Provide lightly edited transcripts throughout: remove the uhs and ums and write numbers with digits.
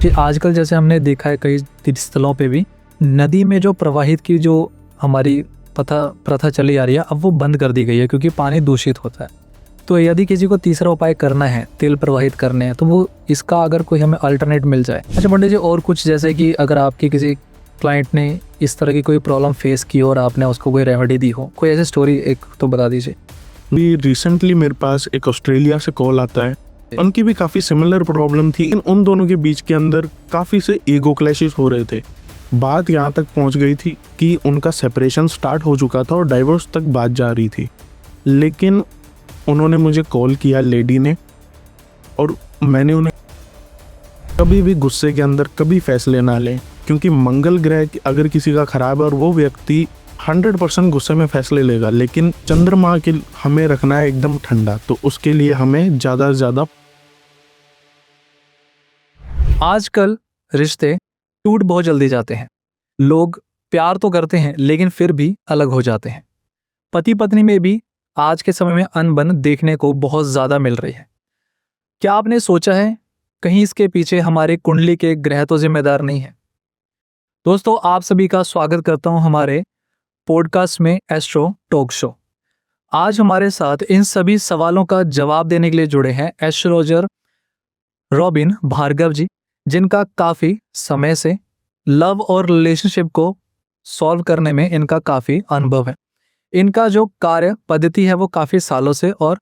कि आजकल जैसे हमने देखा है कई तीर्थस्थलों पे भी नदी में जो प्रवाहित की जो हमारी प्रथा चली आ रही है, अब वो बंद कर दी गई है क्योंकि पानी दूषित होता है। तो यदि किसी को तीसरा उपाय करना है, तेल प्रवाहित करने हैं, तो वो इसका अगर कोई हमें अल्टरनेट मिल जाए। अच्छा पंडित जी, और कुछ जैसे कि अगर आपकी किसी क्लाइंट ने इस तरह की कोई प्रॉब्लम फेस की और आपने उसको कोई रेमेडी दी हो, कोई ऐसी स्टोरी एक तो बता दीजिए। अभी रिसेंटली मेरे पास एक ऑस्ट्रेलिया से कॉल आता है, उनकी भी काफ़ी सिमिलर प्रॉब्लम थी। उन दोनों के बीच के अंदर काफ़ी से ईगो क्लैशेस हो रहे थे। बात यहाँ तक पहुँच गई थी कि उनका सेपरेशन स्टार्ट हो चुका था और डाइवोर्स तक बात जा रही थी। लेकिन उन्होंने मुझे कॉल किया, लेडी ने, और मैंने उन्हें कभी भी गुस्से के अंदर कभी फैसले ना लें, क्योंकि मंगल ग्रह अगर किसी का खराब है और वो व्यक्ति 100% गुस्से में फैसले लेगा, लेकिन चंद्रमा के हमें रखना है एकदम ठंडा, तो उसके लिए हमें ज़्यादा से ज़्यादा। आजकल रिश्ते टूट बहुत जल्दी जाते हैं। लोग प्यार तो करते हैं लेकिन फिर भी अलग हो जाते हैं। पति पत्नी में भी आज के समय में अनबन देखने को बहुत ज़्यादा मिल रही है। क्या आपने सोचा है कहीं इसके पीछे हमारे कुंडली के ग्रह तो जिम्मेदार नहीं है? दोस्तों, आप सभी का स्वागत करता हूं हमारे पॉडकास्ट में, एस्ट्रो टॉक शो। आज हमारे साथ इन सभी सवालों का जवाब देने के लिए जुड़े हैं एस्ट्रोलॉजर रॉबिन भार्गव जी, जिनका काफ़ी समय से लव और रिलेशनशिप को सॉल्व करने में इनका काफ़ी अनुभव है। इनका जो कार्य पद्धति है वो काफ़ी सालों से और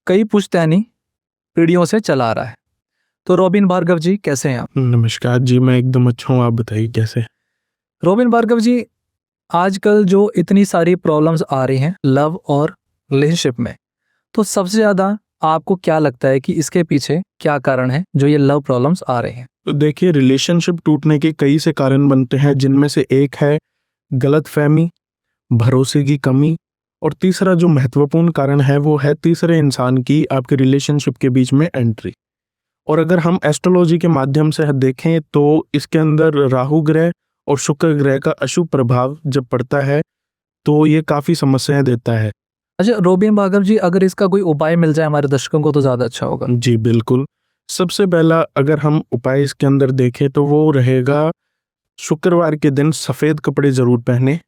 कई पुश्तैनी पीढ़ियों से चला आ रहा है। तो रॉबिन भार्गव जी, कैसे हैं आप? नमस्कार जी, मैं एकदम अच्छा हूँ। आप बताइए कैसे? रॉबिन भार्गव जी, आजकल जो इतनी सारी प्रॉब्लम्स आ रही हैं लव और रिलेशनशिप में, तो सबसे ज़्यादा आपको क्या लगता है कि इसके पीछे क्या कारण है जो ये लव प्रॉब्लम्स आ रहे हैं? तो देखिए, रिलेशनशिप टूटने के कई से कारण बनते हैं, जिनमें से एक है गलतफहमी, भरोसे की कमी, और तीसरा जो महत्वपूर्ण कारण है वो है तीसरे इंसान की आपके रिलेशनशिप के बीच में एंट्री। और अगर हम एस्ट्रोलॉजी के माध्यम से देखें तो इसके अंदर राहु ग्रह और शुक्र ग्रह का अशुभ प्रभाव जब पड़ता है तो ये काफ़ी समस्याएं देता है। अच्छा रॉबिन भार्गव जी, अगर इसका कोई उपाय मिल जाए हमारे दर्शकों को तो ज़्यादा अच्छा होगा। जी बिल्कुल। सबसे पहला अगर हम उपाय इसके अंदर देखें तो वो रहेगा शुक्रवार के दिन सफ़ेद कपड़े ज़रूर पहने।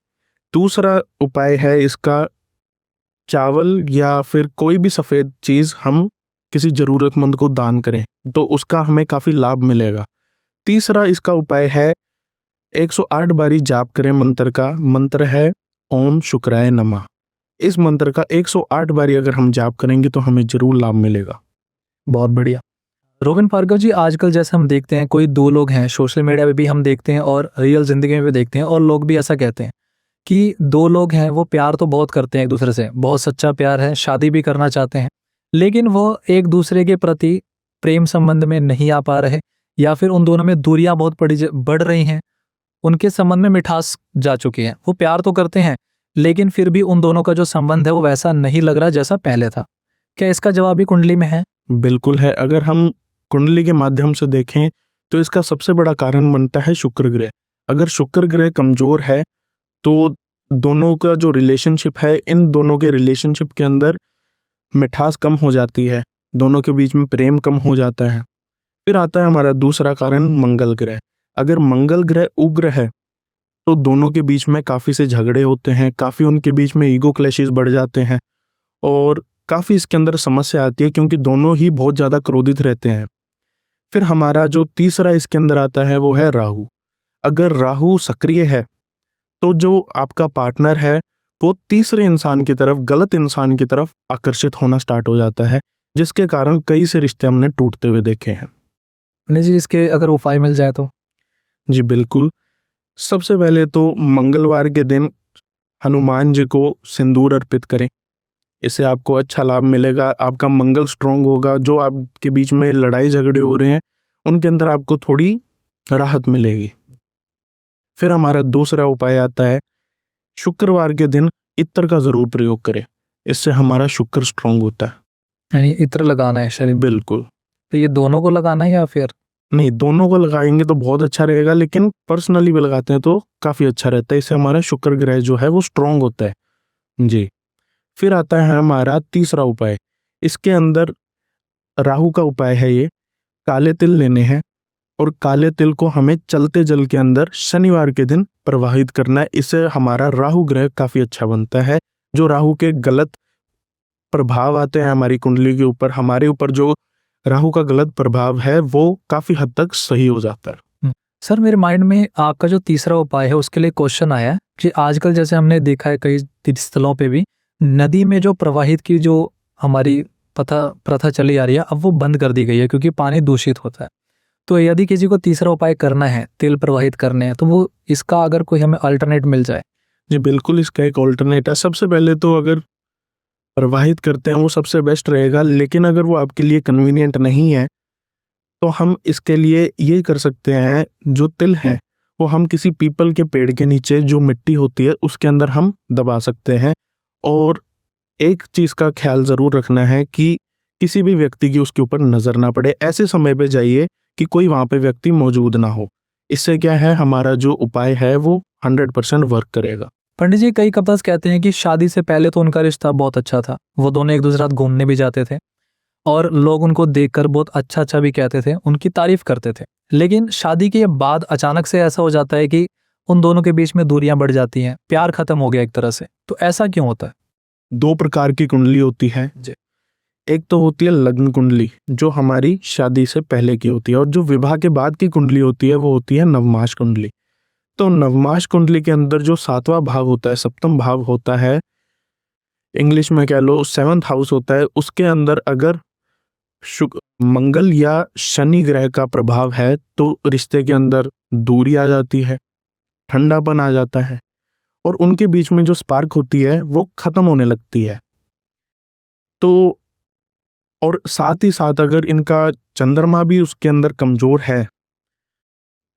दूसरा उपाय है इसका, चावल या फिर कोई भी सफ़ेद चीज़ हम किसी ज़रूरतमंद को दान करें तो उसका हमें काफ़ी लाभ मिलेगा। तीसरा इसका उपाय है 108 बारी जाप करें मंत्र का। मंत्र है ओम शुक्राय नमः। इस मंत्र का 108 बारी अगर हम जाप करेंगे तो हमें जरूर लाभ मिलेगा। बहुत बढ़िया। रॉबिन भार्गव जी, आजकल जैसे हम देखते हैं कोई दो लोग हैं, सोशल मीडिया पे भी हम देखते हैं और रियल ज़िंदगी में भी देखते हैं, और लोग भी ऐसा कहते हैं कि दो लोग हैं वो प्यार तो बहुत करते हैं एक दूसरे से, बहुत सच्चा प्यार है, शादी भी करना चाहते हैं, लेकिन वो एक दूसरे के प्रति प्रेम संबंध में नहीं आ पा रहे, या फिर उन दोनों में दूरियां बहुत बढ़ रही हैं, उनके संबंध में मिठास जा चुकी है। वो प्यार तो करते हैं लेकिन फिर भी उन दोनों का जो संबंध है वो वैसा नहीं लग रहा जैसा पहले था। क्या इसका जवाब भी कुंडली में है? बिल्कुल है। अगर हम कुंडली के माध्यम से देखें तो इसका सबसे बड़ा कारण बनता है शुक्र ग्रह। अगर शुक्र ग्रह कमजोर है तो दोनों का जो रिलेशनशिप है, इन दोनों के रिलेशनशिप के अंदर मिठास कम हो जाती है, दोनों के बीच में प्रेम कम हो जाता है। फिर आता है हमारा दूसरा कारण मंगल ग्रह। अगर मंगल ग्रह उग्र है तो दोनों के बीच में काफ़ी से झगड़े होते हैं, काफ़ी उनके बीच में ईगो क्लैशेस बढ़ जाते हैं और काफ़ी इसके अंदर समस्या आती है क्योंकि दोनों ही बहुत ज़्यादा क्रोधित रहते हैं। फिर हमारा जो तीसरा इसके अंदर आता है वो है राहु। अगर राहु सक्रिय है तो जो आपका पार्टनर है वो तीसरे इंसान की तरफ, गलत इंसान की तरफ आकर्षित होना स्टार्ट हो जाता है, जिसके कारण कई से रिश्ते हमने टूटते हुए देखे हैं। नहीं जी, इसके अगर उपाय मिल जाए तो? जी बिल्कुल। सबसे पहले तो मंगलवार के दिन हनुमान जी को सिंदूर अर्पित करें, इससे आपको अच्छा लाभ मिलेगा, आपका मंगल स्ट्रांग होगा। जो आपके बीच में लड़ाई झगड़े हो रहे हैं उनके अंदर आपको थोड़ी राहत मिलेगी। फिर हमारा दूसरा उपाय आता है, शुक्रवार के दिन इत्र का जरूर प्रयोग करें, इससे हमारा शुक्र स्ट्रांग होता है। यानी इत्र लगाना है शरीर? बिल्कुल। तो ये दोनों को लगाना है या फिर? नहीं, दोनों को लगाएंगे तो बहुत अच्छा रहेगा, लेकिन पर्सनली भी लगाते हैं तो काफ़ी अच्छा रहता है, इससे हमारा शुक्र ग्रह जो है वो स्ट्रांग होता है जी। फिर आता है हमारा तीसरा उपाय। इसके अंदर राहु का उपाय है ये, काले तिल लेने हैं और काले तिल को हमें चलते जल के अंदर शनिवार के दिन प्रवाहित करना है। इससे हमारा राहु ग्रह काफी अच्छा बनता है। जो राहु के गलत प्रभाव आते हैं हमारी कुंडली के ऊपर, हमारे ऊपर जो राहु का गलत प्रभाव है वो काफी हद तक सही हो जाता है। सर, मेरे माइंड में आपका जो तीसरा उपाय है उसके लिए क्वेश्चन आया कि आजकल जैसे हमने देखा है कई तीर्थस्थलों पे भी नदी में जो प्रवाहित की जो हमारी प्रथा चली आ रही है, अब वो बंद कर दी गई है क्योंकि पानी दूषित होता है। तो यदि किसी को तीसरा उपाय करना है, तिल प्रवाहित करने हैं, तो वो इसका अगर कोई हमें अल्टरनेट मिल जाए। जी बिल्कुल, इसका एक ऑल्टरनेट है। सबसे पहले तो अगर प्रवाहित करते हैं वो सबसे बेस्ट रहेगा, लेकिन अगर वो आपके लिए कन्वीनियंट नहीं है तो हम इसके लिए ये कर सकते हैं, जो तिल है वो हम किसी पीपल के पेड़ के नीचे जो मिट्टी होती है उसके अंदर हम दबा सकते हैं। और एक चीज का ख्याल जरूर रखना है कि किसी भी व्यक्ति की उसके ऊपर नजर ना पड़े। ऐसे समय पे जाइए कि कोई वहां पे व्यक्ति मौजूद ना हो। इससे क्या है, हमारा जो उपाय है वो 100% वर्क करेगा। पंडित जी, कई कपल्स कहते हैं कि शादी से पहले तो उनका रिश्ता बहुत अच्छा था, वो दोनों एक दूसरे साथ घूमने भी जाते थे और लोग उनको देखकर बहुत अच्छा अच्छा भी कहते थे, उनकी तारीफ करते थे। लेकिन शादी के बाद अचानक से ऐसा हो जाता है कि उन दोनों के बीच में दूरियां बढ़ जाती हैं, प्यार खत्म हो गया एक तरह से। तो ऐसा क्यों होता है? 2 प्रकार की कुंडली होती है जी। एक तो होती है लग्न कुंडली, जो हमारी शादी से पहले की होती है, और जो विवाह के बाद की कुंडली होती है वो होती है नवमास कुंडली। तो नवमास कुंडली के अंदर जो 7वां भाव होता है, सप्तम भाव होता है, इंग्लिश में कह लो 7th हाउस होता है, उसके अंदर अगर मंगल या शनि ग्रह का प्रभाव है तो रिश्ते के अंदर दूरी आ जाती है, ठंडापन आ जाता है, और उनके बीच में जो स्पार्क होती है वो खत्म होने लगती है। तो और साथ ही साथ अगर इनका चंद्रमा भी उसके अंदर कमजोर है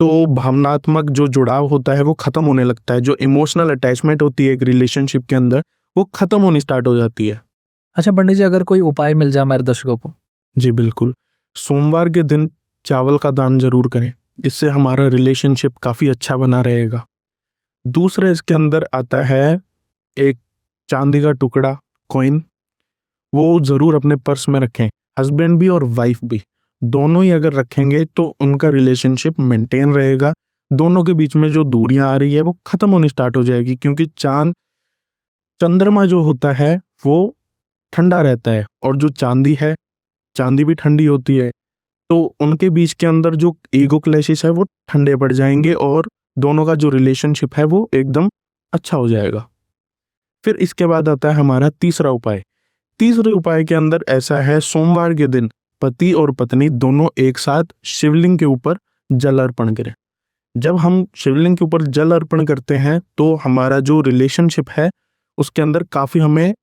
तो भावनात्मक जो जुड़ाव होता है वो खत्म होने लगता है। जो इमोशनल अटैचमेंट होती है एक रिलेशनशिप के अंदर वो खत्म होनी स्टार्ट हो जाती है। अच्छा पंडित जी, अगर कोई उपाय मिल जाए हमारे दर्शकों को। जी बिल्कुल, सोमवार के दिन चावल का दान जरूर करें, इससे हमारा रिलेशनशिप काफी अच्छा बना रहेगा। दूसरा इसके अंदर आता है एक चांदी का टुकड़ा, कॉइन, वो जरूर अपने पर्स में रखें। हस्बैंड भी और वाइफ भी, दोनों ही अगर रखेंगे तो उनका रिलेशनशिप मेंटेन रहेगा। दोनों के बीच में जो दूरियां आ रही है वो खत्म होनी स्टार्ट हो जाएगी, क्योंकि चंद्रमा जो होता है वो ठंडा रहता है, और जो चांदी है, चांदी भी ठंडी होती है, तो उनके बीच के अंदर जो ईगो क्लैशेस है वो ठंडे पड़ जाएंगे और दोनों का जो रिलेशनशिप है वो एकदम अच्छा हो जाएगा। फिर इसके बाद आता है हमारा तीसरा उपाय। तीसरे उपाय के अंदर ऐसा है, सोमवार के दिन पति और पत्नी दोनों एक साथ शिवलिंग के ऊपर जल अर्पण करें। जब हम शिवलिंग के ऊपर जल अर्पण करते हैं तो हमारा जो रिलेशनशिप है उसके अंदर काफी हमें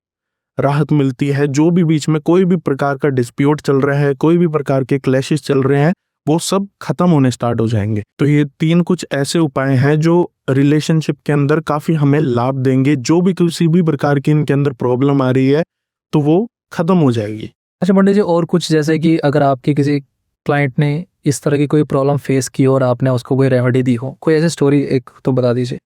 राहत मिलती है। जो भी बीच में कोई भी प्रकार का डिस्प्यूट चल रहा है, कोई भी प्रकार के क्लैशेस चल रहे हैं, वो सब खत्म होने स्टार्ट हो जाएंगे। तो ये 3 कुछ ऐसे उपाय हैं जो रिलेशनशिप के अंदर काफी हमें लाभ देंगे। जो भी किसी भी प्रकार की इनके अंदर प्रॉब्लम आ रही है तो वो खत्म हो जाएगी। अच्छा पंडित जी, और कुछ, जैसे कि अगर आपके किसी क्लाइंट ने इस तरह की कोई प्रॉब्लम फेस की और आपने उसको कोई रेमेडी दी हो, कोई ऐसी स्टोरी एक तो बता दीजिए।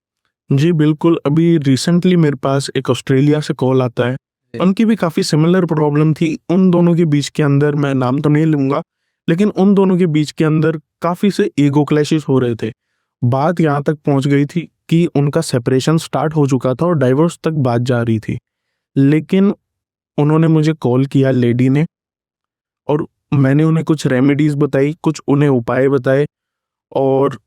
जी बिल्कुल, अभी रिसेंटली मेरे पास एक ऑस्ट्रेलिया से कॉल आता है, उनकी भी काफी सिमिलर प्रॉब्लम थी। उन दोनों के बीच के अंदर, मैं नाम तो नहीं लूंगा, लेकिन उन दोनों के बीच के अंदर काफी से ईगो क्लैशेस हो रहे थे। बात यहाँ तक पहुंच गई थी कि उनका सेपरेशन स्टार्ट हो चुका था और डाइवोर्स तक बात जा रही थी। लेकिन उन्होंने मुझे कॉल किया, लेडी ने, और मैंने उन्हें कुछ रेमेडीज बताई, कुछ उन्हें उपाय बताए, और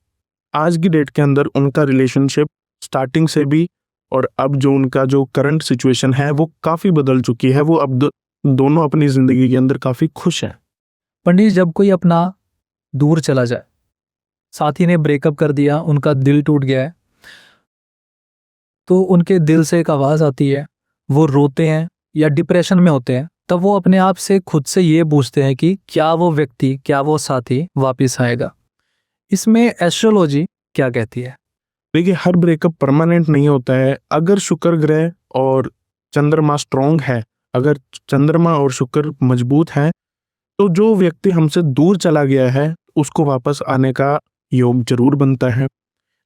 आज की डेट के अंदर उनका रिलेशनशिप स्टार्टिंग से भी और अब जो उनका जो करंट सिचुएशन है वो काफी बदल चुकी है। वो अब दोनों अपनी जिंदगी के अंदर काफी खुश हैं। पंडित, जब कोई अपना दूर चला जाए, साथी ने ब्रेकअप कर दिया, उनका दिल टूट गया है, तो उनके दिल से एक आवाज आती है, वो रोते हैं या डिप्रेशन में होते हैं, तब वो अपने आप से खुद से ये पूछते हैं कि क्या वो व्यक्ति, क्या वो साथी वापस आएगा। इसमें एस्ट्रोलॉजी क्या कहती है? देखिए, हर ब्रेकअप परमानेंट नहीं होता है। अगर शुक्र ग्रह और चंद्रमा स्ट्रांग है, अगर चंद्रमा और शुक्र मजबूत हैं, तो जो व्यक्ति हमसे दूर चला गया है उसको वापस आने का योग जरूर बनता है।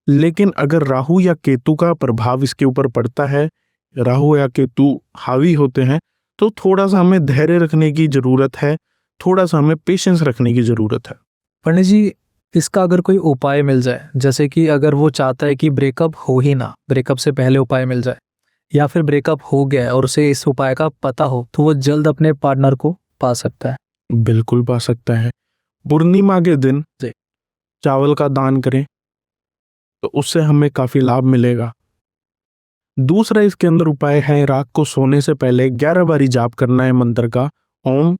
लेकिन अगर राहु या केतु का प्रभाव इसके ऊपर पड़ता है, राहु या केतु हावी होते हैं, तो थोड़ा सा हमें धैर्य रखने की जरूरत है, थोड़ा सा हमें पेशेंस रखने की जरूरत है। पंडित जी, इसका अगर कोई उपाय मिल जाए, जैसे कि अगर वो चाहता है कि ब्रेकअप हो ही ना, ब्रेकअप से पहले उपाय मिल जाए, या फिर ब्रेकअप हो गया है और उसे इस उपाय का पता हो, तो वो जल्द अपने पार्टनर को पा सकता है। बिल्कुल पा सकता है। पूर्णिमा के दिन जी। चावल का दान करें तो उससे हमें काफी लाभ मिलेगा। दूसरा इसके अंदर उपाय है, रात को सोने से पहले 11 बारी जाप करना है मंत्र का, ओम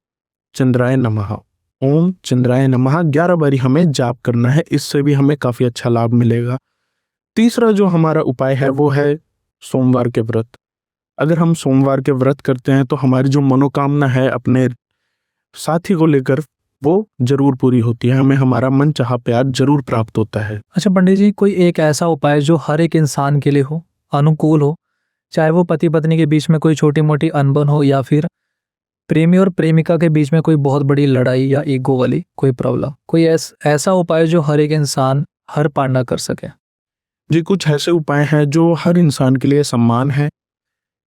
चंद्राय नमः। ओम चंद्राय नमः 11 बारी हमें जाप करना है, इससे भी हमें काफी अच्छा लाभ मिलेगा। तीसरा जो हमारा उपाय है वो है सोमवार के व्रत। अगर हम सोमवार के व्रत करते हैं तो हमारी जो मनोकामना है अपने साथी को लेकर, वो जरूर पूरी होती है, हमें हमारा मन चाहा प्यार जरूर प्राप्त होता है। अच्छा पंडित जी, कोई एक ऐसा उपाय जो हर एक इंसान के लिए हो, अनुकूल हो, चाहे वो पति पत्नी के बीच में कोई छोटी मोटी अनबन हो, या फिर प्रेमी और प्रेमिका के बीच में कोई बहुत बड़ी लड़ाई या ईगो वाली कोई प्रॉब्लम, कोई ऐसा उपाय जो हर एक इंसान, हर पार्टनर कर सके? जी, कुछ ऐसे उपाय हैं जो हर इंसान के लिए सम्मान है,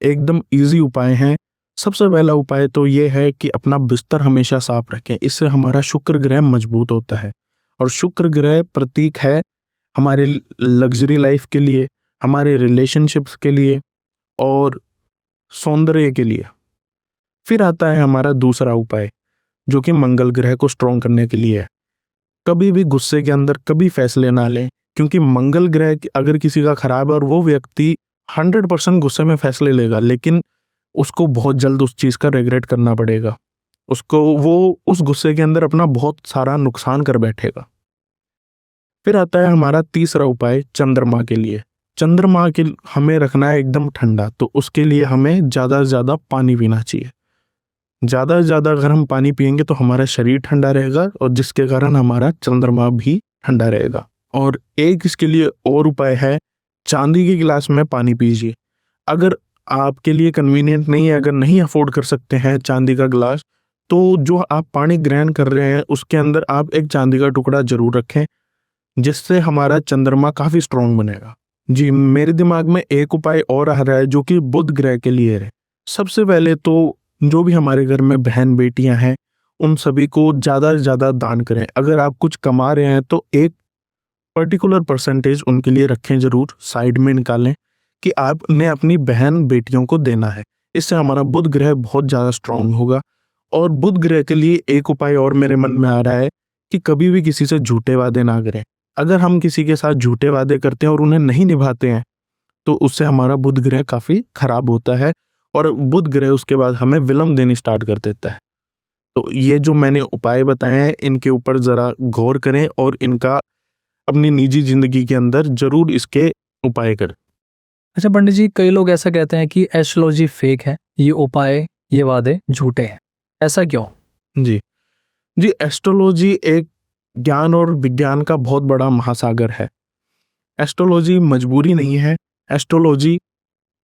एकदम इजी उपाय हैं। सबसे पहला उपाय तो ये है कि अपना बिस्तर हमेशा साफ रखें, इससे हमारा शुक्र ग्रह मजबूत होता है। और शुक्र ग्रह प्रतीक है हमारे लग्जरी लाइफ के लिए, हमारे रिलेशनशिप्स के लिए और सौंदर्य के लिए। फिर आता है हमारा दूसरा उपाय जो कि मंगल ग्रह को स्ट्रॉन्ग करने के लिए है। कभी भी गुस्से के अंदर कभी फैसले ना लें, क्योंकि मंगल ग्रह अगर किसी का खराब है और वो व्यक्ति 100% गुस्से में फैसले लेगा, लेकिन उसको बहुत जल्द उस चीज का रिग्रेट करना पड़ेगा, उसको वो उस गुस्से के अंदर अपना बहुत सारा नुकसान कर बैठेगा। फिर आता है हमारा तीसरा उपाय चंद्रमा के लिए। चंद्रमा के हमें रखना है एकदम ठंडा, तो उसके लिए हमें ज्यादा से ज्यादा पानी पीना चाहिए। ज्यादा से ज्यादा अगर हम पानी पिएंगे तो हमारा शरीर ठंडा रहेगा और जिसके कारण हमारा चंद्रमा भी ठंडा रहेगा। और एक इसके लिए और उपाय है, चांदी के गिलास में पानी पीजिए। अगर आपके लिए कन्वीनियंट नहीं है, अगर नहीं अफोर्ड कर सकते हैं चांदी का गिलास, तो जो आप पानी ग्रहण कर रहे हैं उसके अंदर आप एक चांदी का टुकड़ा जरूर रखें, जिससे हमारा चंद्रमा काफी स्ट्रांग बनेगा। जी, मेरे दिमाग में एक उपाय और आ रहा है जो कि बुध ग्रह के लिए है। सबसे पहले तो जो भी हमारे घर में बहन बेटियां हैं उन सभी को ज्यादा से ज्यादा दान करें। अगर आप कुछ कमा रहे हैं तो एक पर्टिकुलर परसेंटेज उनके लिए रखें, जरूर साइड में निकालें कि आपने अपनी बहन बेटियों को देना है। इससे हमारा बुध ग्रह बहुत ज्यादा स्ट्रांग होगा। और बुध ग्रह के लिए एक उपाय और मेरे मन में आ रहा है कि कभी भी किसी से झूठे वादे ना करें। अगर हम किसी के साथ झूठे वादे करते हैं और उन्हें नहीं निभाते हैं तो उससे हमारा बुध ग्रह काफी खराब होता है और बुध ग्रह उसके बाद हमें विलंब देनी स्टार्ट कर देता है। तो ये जो मैंने उपाय बताए हैं इनके ऊपर जरा गौर करें और इनका अपनी निजी जिंदगी के अंदर जरूर इसके उपाय करें। अच्छा पंडित जी, कई लोग ऐसा कहते हैं कि एस्ट्रोलॉजी फेक है, ये उपाय, ये वादे झूठे हैं, ऐसा क्यों? जी जी, एस्ट्रोलॉजी एक ज्ञान और विज्ञान का बहुत बड़ा महासागर है। एस्ट्रोलॉजी मजबूरी नहीं है, एस्ट्रोलॉजी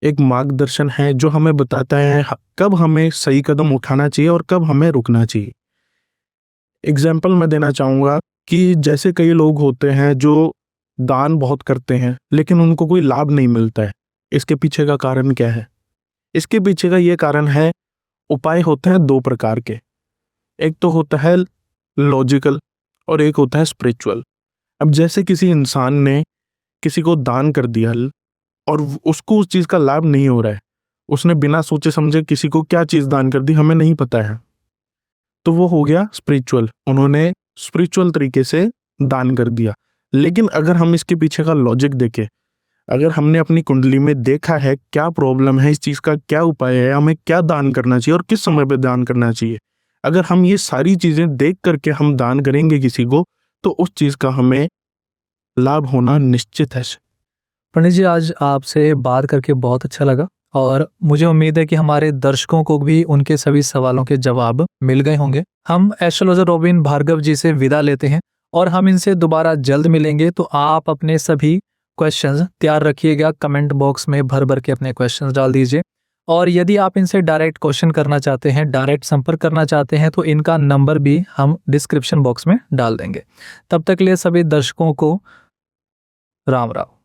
एक मार्गदर्शन है जो हमें बताता है कब हमें सही कदम उठाना चाहिए और कब हमें रुकना चाहिए। एग्जाम्पल मैं देना चाहूंगा कि जैसे कई लोग होते हैं जो दान बहुत करते हैं लेकिन उनको कोई लाभ नहीं मिलता है। इसके पीछे का कारण क्या है? इसके पीछे का ये कारण है, उपाय होते हैं दो प्रकार के। एक तो होता है लॉजिकल और एक होता है स्पिरिचुअल। अब जैसे किसी इंसान ने किसी को दान कर दिया और उसको उस चीज का लाभ नहीं हो रहा है, उसने बिना सोचे समझे किसी को क्या चीज दान कर दी हमें नहीं पता है, तो वो हो गया स्पिरिचुअल, उन्होंने स्पिरिचुअल तरीके से दान कर दिया। लेकिन अगर हम इसके पीछे का लॉजिक देखें, अगर हमने अपनी कुंडली में देखा है क्या प्रॉब्लम है, इस चीज का क्या उपाय है, हमें क्या दान करना चाहिए और किस समय पे दान करना चाहिए, अगर हम ये सारी चीजें देख करके हम दान करेंगे किसी को, तो उस चीज का हमें लाभ होना निश्चित है। पंडित जी, आज आपसे बात करके बहुत अच्छा लगा और मुझे उम्मीद है कि हमारे दर्शकों को भी उनके सभी सवालों के जवाब मिल गए होंगे। हम एस्ट्रोलॉजर रॉबिन भार्गव जी से विदा लेते हैं और हम इनसे दोबारा जल्द मिलेंगे। तो आप अपने सभी क्वेश्चंस तैयार रखिएगा, कमेंट बॉक्स में भर भर के अपने क्वेश्चंस डाल दीजिए। और यदि आप इनसे डायरेक्ट क्वेश्चन करना चाहते हैं, डायरेक्ट संपर्क करना चाहते हैं, तो इनका नंबर भी हम डिस्क्रिप्शन बॉक्स में डाल देंगे। तब तक के लिए सभी दर्शकों को राम राम।